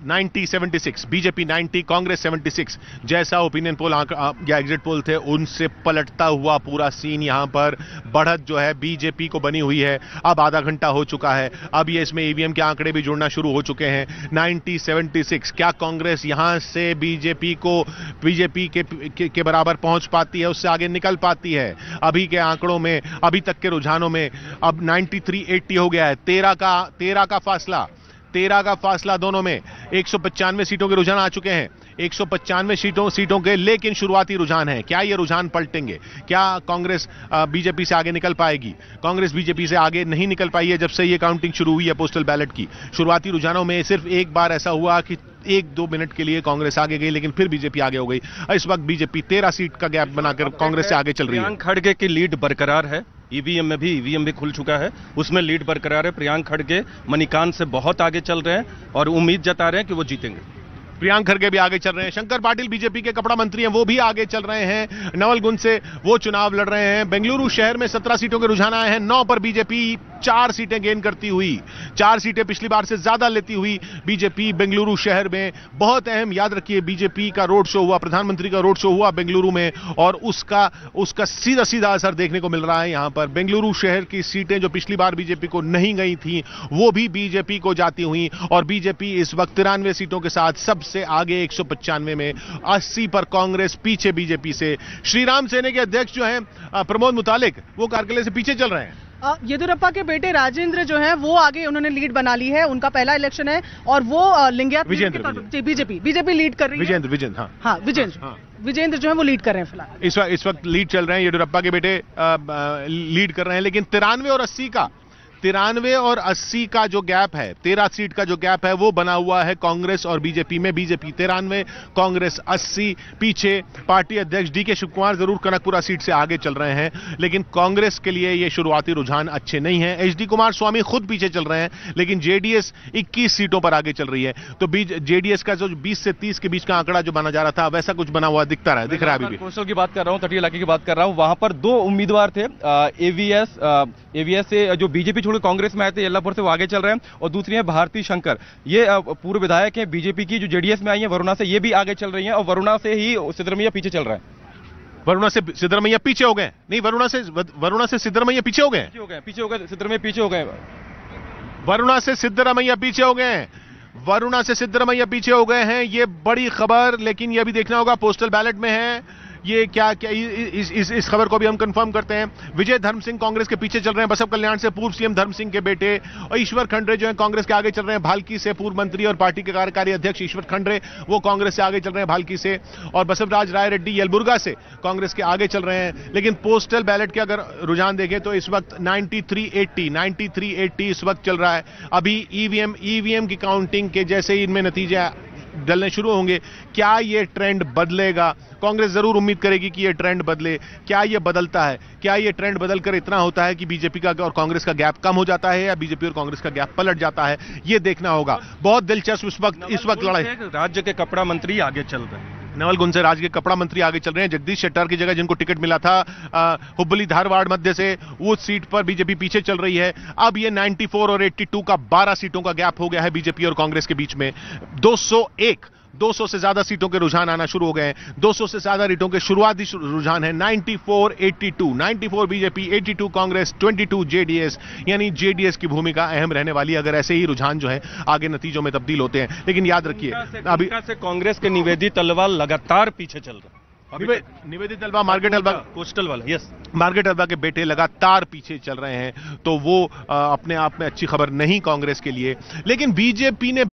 76, BJP 90, Congress 76 जैसा opinion poll या exit poll थे उनसे पलटता हुआ पूरा सीन यहां पर बढ़त जो है बीजेपी को बनी हुई है। अब आधा घंटा हो चुका है, अब ये इसमें ईवीएम के आंकड़े भी जुड़ना शुरू हो चुके हैं। 90-76 क्या कांग्रेस यहां से बीजेपी के बराबर पहुंच पाती है, उससे आगे निकल पाती है? अभी के आंकड़ों में, अभी तक के रुझानों में अब 93-80 हो गया है। 13 का फासला दोनों में। 195 सीटों के रुझान आ चुके हैं, 195 सीटों के, लेकिन शुरुआती रुझान है। क्या ये रुझान पलटेंगे? क्या कांग्रेस बीजेपी से आगे निकल पाएगी? कांग्रेस बीजेपी से आगे नहीं निकल पाई है जब से ये काउंटिंग शुरू हुई है पोस्टल बैलेट की। शुरुआती रुझानों में सिर्फ एक बार ऐसा हुआ कि 1-2 मिनट के लिए कांग्रेस आगे गई, लेकिन फिर बीजेपी आगे हो गई। इस वक्त बीजेपी 13 सीट का गैप बनाकर कांग्रेस से आगे चल रही है। प्रियांक खड़गे की लीड बरकरार है, ईवीएम भी खुल चुका है, उसमें लीड बरकरार है। प्रियांक खड़गे मणिकांत से बहुत आगे चल रहे हैं और उम्मीद जता रहे हैं कि वो जीतेंगे। प्रियांक खड़गे भी आगे चल रहे हैं। शंकर पाटिल बीजेपी के कपड़ा मंत्री हैं, वो भी आगे चल रहे हैं। नवलगुंज से वो चुनाव लड़ रहे हैं। बेंगलुरु शहर में 17 सीटों के रुझान आए हैं। 9 पर बीजेपी 4 सीटें गेन करती हुई, 4 सीटें पिछली बार से ज्यादा लेती हुई बीजेपी बेंगलुरु शहर में। बहुत अहम, याद रखिए, बीजेपी का रोड शो हुआ, प्रधानमंत्री का रोड शो हुआ बेंगलुरु में, और उसका सीधा असर देखने को मिल रहा है यहां पर। बेंगलुरु शहर की सीटें जो पिछली बार बीजेपी को नहीं गई थी, वो भी बीजेपी को जाती हुई, और बीजेपी इस वक्त 93 सीटों के साथ सबसे आगे 195 में। 80 पर कांग्रेस पीछे बीजेपी से। श्रीराम सेने के अध्यक्ष जो हैं प्रमोद मुतालिक, वो कारगिल से पीछे चल रहे हैं। येदियुरप्पा के बेटे राजेंद्र जो हैं वो आगे, उन्होंने लीड बना ली है। उनका पहला इलेक्शन है और वो लिंगायत बीजेपी लीड कर रही है। विजेंद्र जो है वो लीड कर रहे हैं फिलहाल। इस वक्त लीड चल रहे हैं, येदियुरप्पा के बेटे लीड कर रहे हैं। लेकिन 93 और 80 का जो गैप है, 13 सीट का जो गैप है, वो बना हुआ है कांग्रेस और बीजेपी में। बीजेपी 93, कांग्रेस 80। पीछे पार्टी अध्यक्ष डीके शिवकुमार जरूर कनकपुरा सीट से आगे चल रहे हैं, लेकिन कांग्रेस के लिए ये शुरुआती रुझान अच्छे नहीं है। एचडी कुमार स्वामी खुद पीछे चल रहे हैं, लेकिन जेडीएस 21 सीटों पर आगे चल रही है। तो जेडीएस का जो 20 से 30 के बीच का आंकड़ा जो बना जा रहा था, वैसा कुछ बना हुआ दिख रहा है अभी भी। कोस्टल की बात कर रहा हूं, तटीय इलाके की बात कर रहा हूं। वहां पर 2 उम्मीदवार थे, एवीएस से जो बीजेपी छोड़ कांग्रेस में आए थे, यल्लापुर से वो आगे चल रहे हैं, और दूसरी है भारती शंकर, ये पूर्व विधायक हैं बीजेपी की, जो जेडीएस में आई है वरुणा से, ये भी आगे चल रही हैं, और वरुणा से ही सिद्धरमैया पीछे चल रहा है। वरुणा से सिद्धरमैया पीछे हो गए? नहीं, वरुणा से सिद्धरमैया पीछे हो गए, सिद्धरमैया पीछे हो गए। वरुणा से सिद्धरमैया पीछे हो गए, वरुणा से सिद्धरमैया पीछे हो गए हैं। ये बड़ी खबर, लेकिन ये भी देखना होगा पोस्टल बैलेट में है ये क्या इस खबर को भी हम कंफर्म करते हैं। विजय धर्म सिंह कांग्रेस के पीछे चल रहे हैं, बसव कल्याण से पूर्व सीएम धर्म सिंह के बेटे, और ईश्वर खंडरे जो है कांग्रेस के आगे चल रहे हैं। भालकी से पूर्व मंत्री और पार्टी के कार्यकारी अध्यक्ष ईश्वर खंडरे, वो कांग्रेस से आगे चल रहे हैं भालकी से, और बसवराज राय रेड्डी यलबुर्गा से कांग्रेस के आगे चल रहे हैं। लेकिन पोस्टल बैलेट के अगर रुझान देखें तो इस वक्त 93-80 इस वक्त चल रहा है। अभी ईवीएम की काउंटिंग के जैसे ही इनमें नतीजे डलने शुरू होंगे, क्या ये ट्रेंड बदलेगा? कांग्रेस जरूर उम्मीद करेगी कि ये ट्रेंड बदले। क्या ये बदलता है? क्या ये ट्रेंड बदलकर इतना होता है कि बीजेपी का और कांग्रेस का गैप कम हो जाता है, या बीजेपी और कांग्रेस का गैप पलट जाता है? ये देखना होगा। बहुत दिलचस्प इस वक्त लड़ाई। राज्य के कपड़ा मंत्री आगे चल रहे हैं, नवलगुंज से राज्य के कपड़ा मंत्री आगे चल रहे हैं। जगदीश शेट्टर की जगह जिनको टिकट मिला था हुबली धारवाड़ मध्य से, उस सीट पर बीजेपी पीछे चल रही है। अब ये 94 और 82 का 12 सीटों का गैप हो गया है बीजेपी और कांग्रेस के बीच में। 200 से ज्यादा सीटों के रुझान आना शुरू हो गए हैं। 200 से ज्यादा सीटों के शुरुआती रुझान है। 94 बीजेपी, 82 कांग्रेस, 22 जेडीएस, यानी जेडीएस की भूमिका अहम रहने वाली अगर ऐसे ही रुझान जो है आगे नतीजों में तब्दील होते हैं। लेकिन याद रखिए, अभी से कांग्रेस के निवेदित तलवार लगातार पीछे चल रहा है। निवेदित तलवार, मार्गरेट तलवार, कोस्टल वाला, यस, मार्गरेट तलवार के बेटे लगातार पीछे चल रहे हैं, तो वो अपने आप में अच्छी खबर नहीं कांग्रेस के लिए। लेकिन बीजेपी ने